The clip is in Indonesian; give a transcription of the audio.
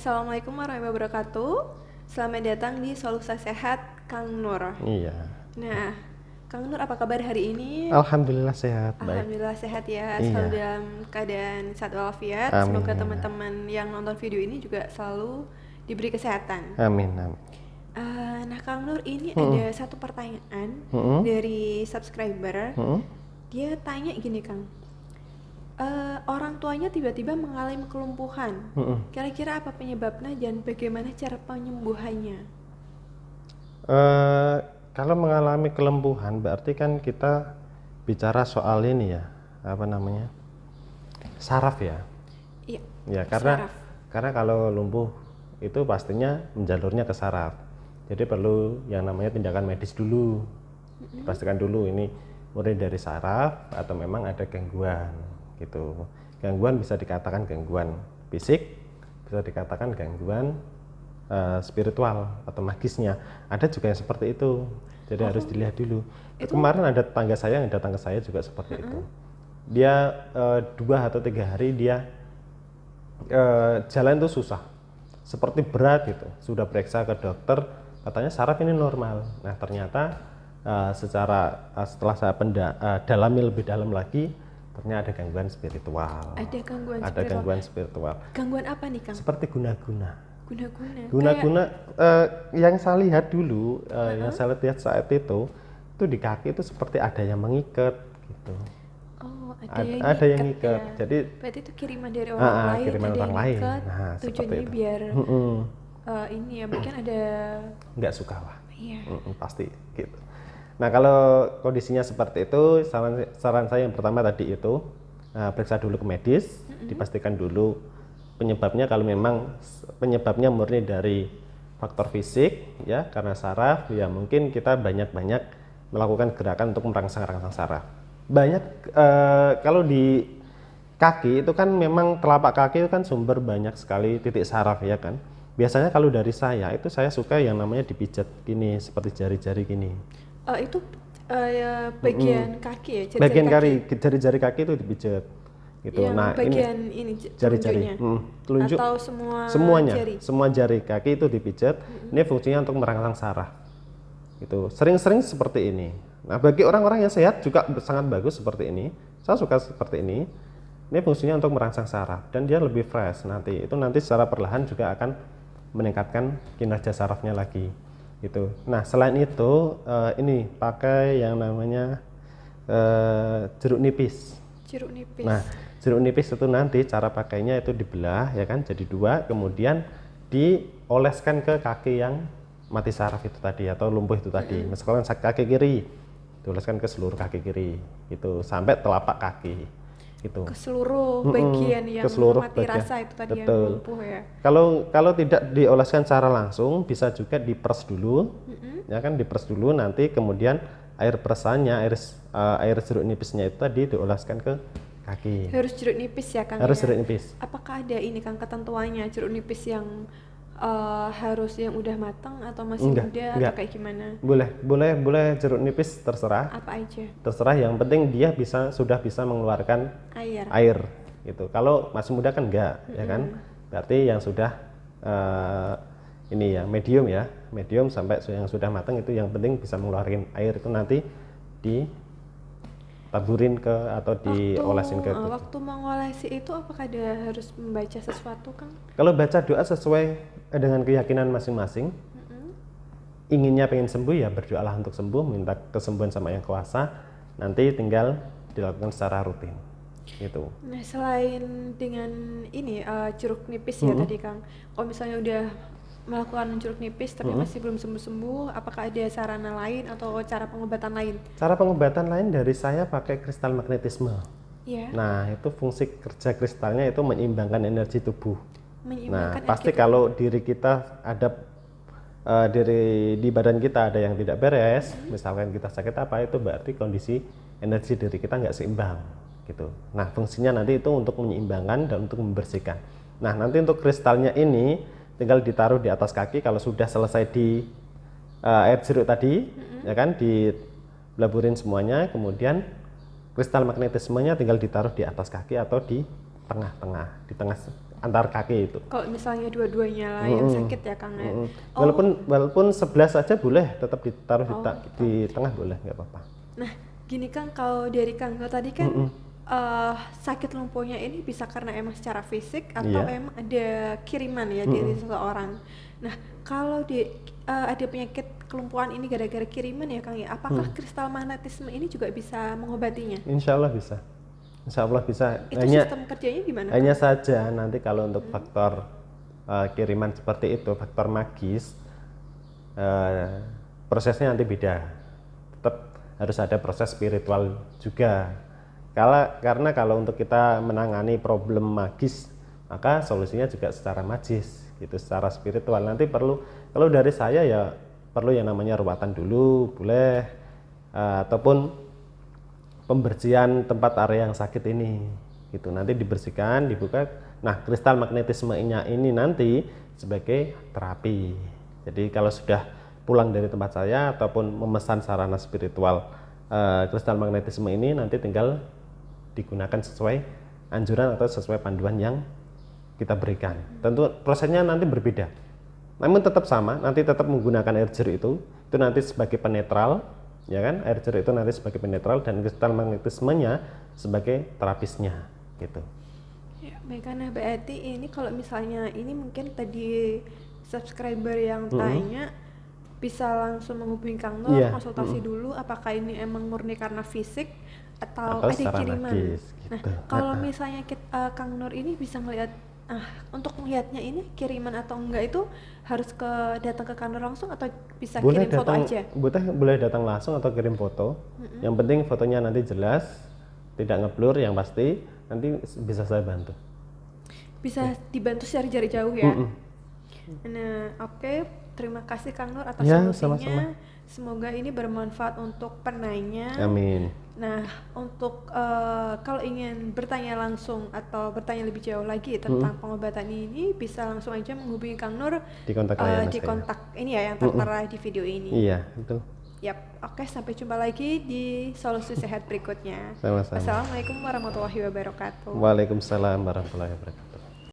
Assalamualaikum warahmatullahi wabarakatuh. Selamat datang di Solusa Sehat Kang Nur. Iya. Nah, Kang Nur apa kabar hari ini? Alhamdulillah sehat, baik. Alhamdulillah sehat ya, selalu Iya. dalam keadaan sehat walafiat. Amin. Semoga teman-teman yang nonton video ini juga selalu diberi kesehatan. Amin, amin. Nah, Kang Nur, ini ada satu pertanyaan dari subscriber. Dia tanya gini, Kang. Orang tuanya tiba-tiba mengalami kelumpuhan. Kira-kira apa penyebabnya dan bagaimana cara penyembuhannya? Kalau mengalami kelumpuhan berarti kan kita bicara soal ini ya, apa namanya? Saraf ya. Iya. Ya, Saraf. karena kalau lumpuh itu pastinya menjalurnya ke saraf. Jadi perlu yang namanya tindakan medis dulu. Pastikan dulu ini murni dari saraf atau memang ada gangguan gitu. Gangguan bisa dikatakan gangguan fisik, bisa dikatakan gangguan spiritual atau magisnya. Ada juga yang seperti itu. Jadi harus dilihat dulu. Kemarin ada tetangga saya yang datang ke saya juga seperti itu. Dia 2 atau 3 hari dia jalan itu susah, seperti berat gitu. Sudah periksa ke dokter, katanya saraf ini normal. Nah ternyata setelah saya dalami lebih dalam lagi, ternyata ada gangguan spiritual. Ada gangguan spiritual. Gangguan apa nih, Kang? Seperti guna-guna. Guna-guna. Yang saya lihat dulu, yang saya lihat saat itu di kaki itu seperti ada yang mengikat gitu. Oh, ada yang ngikat. Ya. Jadi berarti itu kiriman dari orang lain. Kiriman orang lain. Nah, tujuannya itu. Biar ini ya, mungkin ada nggak suka lah. Iya. Pasti gitu. Nah, kalau kondisinya seperti itu, saran saya yang pertama tadi itu periksa dulu ke medis, dipastikan dulu penyebabnya. Kalau memang penyebabnya murni dari faktor fisik ya, karena saraf ya, mungkin kita banyak-banyak melakukan gerakan untuk merangsang saraf. Banyak kalau di kaki itu kan memang telapak kaki itu kan sumber banyak sekali titik saraf ya kan. Biasanya kalau dari saya itu saya suka yang namanya dipijat gini, seperti jari-jari gini. Itu bagian kaki ya? Jari-jari kaki itu dipijat gitu. Yang nah bagian ini jari-jari telunjuk atau semuanya jari? Semua jari kaki itu dipijat. Ini fungsinya untuk merangsang saraf itu, sering-sering seperti ini. Nah, bagi orang-orang yang sehat juga sangat bagus seperti ini. Saya suka seperti ini. Ini fungsinya untuk merangsang saraf dan dia lebih fresh. Nanti secara perlahan juga akan meningkatkan kinerja sarafnya lagi gitu. Nah, selain itu ini pakai yang namanya jeruk nipis. Nah, jeruk nipis itu nanti cara pakainya itu dibelah ya kan, jadi 2, kemudian dioleskan ke kaki yang mati saraf itu tadi atau lumpuh itu tadi. Misalkan kaki kiri, dioleskan ke seluruh kaki kiri gitu sampai telapak kaki gitu. Ke seluruh bagian yang mati rasa itu tadi. Betul. Yang lumpuh ya. Kalau tidak dioleskan secara langsung, bisa juga diperes dulu. Ya kan, diperes dulu, nanti kemudian air peresannya, air jeruk nipisnya itu tadi dioleskan ke kaki. Harus jeruk nipis ya, Kang? Harus jeruk nipis. Apakah ada ini, Kang, ketentuannya jeruk nipis yang harus yang udah matang atau masih muda atau kayak gimana? Boleh jeruk nipis, terserah. Apa aja? Terserah, yang penting dia sudah bisa mengeluarkan air gitu. Kalau masih muda kan enggak, ya kan? Berarti yang sudah ini ya medium sampai yang sudah matang itu yang penting bisa mengeluarkan air, itu nanti ditaburin ke atau diolesin ke. Waktu mengolesi itu apakah dia harus membaca sesuatu, Kang? Kalau baca doa sesuai dengan keyakinan masing-masing. Inginnya pengen sembuh ya berdoalah untuk sembuh, minta kesembuhan sama yang kuasa. Nanti tinggal dilakukan secara rutin gitu. Nah, selain dengan ini jeruk nipis ya tadi, Kang, kalau misalnya udah melakukan jeruk nipis tapi masih belum sembuh-sembuh, apakah ada sarana lain atau cara pengobatan lain? Cara pengobatan lain dari saya pakai kristal magnetisme. Yeah. Nah, itu fungsi kerja kristalnya itu menyeimbangkan energi tubuh. Nah, pasti energi kalau diri kita ada di badan kita ada yang tidak beres, misalkan kita sakit apa, itu berarti kondisi energi diri kita nggak seimbang gitu. Nah, fungsinya nanti itu untuk menyeimbangkan dan untuk membersihkan. Nah, nanti untuk kristalnya ini tinggal ditaruh di atas kaki kalau sudah selesai di air jeruk tadi, ya kan, diblaburin semuanya, kemudian kristal magnetismenya tinggal ditaruh di atas kaki atau di tengah-tengah, di tengah antar kaki itu. Kalau misalnya dua-duanya lah yang sakit ya Kang ya. Walaupun sebelah saja boleh, tetap ditaruh di tengah boleh, nggak apa-apa. Nah, gini Kang, kalau dari Kang Nur tadi kan sakit lumpuhnya ini bisa karena emang secara fisik atau emang ada kiriman ya dari seseorang. Nah, kalau ada penyakit kelumpuhan ini gara-gara kiriman ya Kang ya, apakah kristal magnetisme ini juga bisa mengobatinya? Insya Allah bisa. Insya Allah bisa. Itu sistem kerjanya gimana? Hanya saja nanti kalau untuk faktor kiriman seperti itu, faktor magis, prosesnya nanti beda. Tetap harus ada proses spiritual juga. Karena kalau untuk kita menangani problem magis, maka solusinya juga secara magis, gitu, secara spiritual. Nanti kalau dari saya ya perlu yang namanya ruatan dulu, boleh, ataupun pembersihan tempat area yang sakit ini, gitu. Nanti dibersihkan, dibuka. Nah, kristal magnetismenya ini nanti sebagai terapi. Jadi kalau sudah pulang dari tempat saya ataupun memesan sarana spiritual kristal magnetisme ini, nanti tinggal digunakan sesuai anjuran atau sesuai panduan yang kita berikan. Tentu prosesnya nanti berbeda, namun tetap sama. Nanti tetap menggunakan air jeruk itu nanti sebagai penetral, ya kan? Air jeruk itu nanti sebagai penetral dan kristal magnetismenya sebagai terapisnya, gitu. Ya, baik, karena berarti ini kalau misalnya ini mungkin tadi subscriber yang tanya bisa langsung menghubungi Kang Nur, konsultasi dulu apakah ini emang murni karena fisik atau ada kiriman. Magis, gitu. Nah, kalau misalnya Kang Nur ini bisa melihat untuk melihatnya ini kiriman atau enggak itu harus datang ke Kang Nur langsung atau bisa kirim foto aja? Boleh datang langsung atau kirim foto. Yang penting fotonya nanti jelas, tidak ngeblur, yang pasti nanti bisa saya bantu. Bisa dibantu secara jarak jauh ya. Nah, oke. Terima kasih Kang Nur atas solusinya. Sama-sama. Semoga ini bermanfaat untuk penanya. Amin. Nah, untuk kalau ingin bertanya langsung atau bertanya lebih jauh lagi tentang pengobatan ini, bisa langsung aja menghubungi Kang Nur di kontak ini ya yang tertera di video ini. Iya, betul. Yap, oke, sampai jumpa lagi di solusi sehat berikutnya. Sama-sama. Assalamualaikum warahmatullahi wabarakatuh. Waalaikumsalam warahmatullahi wabarakatuh.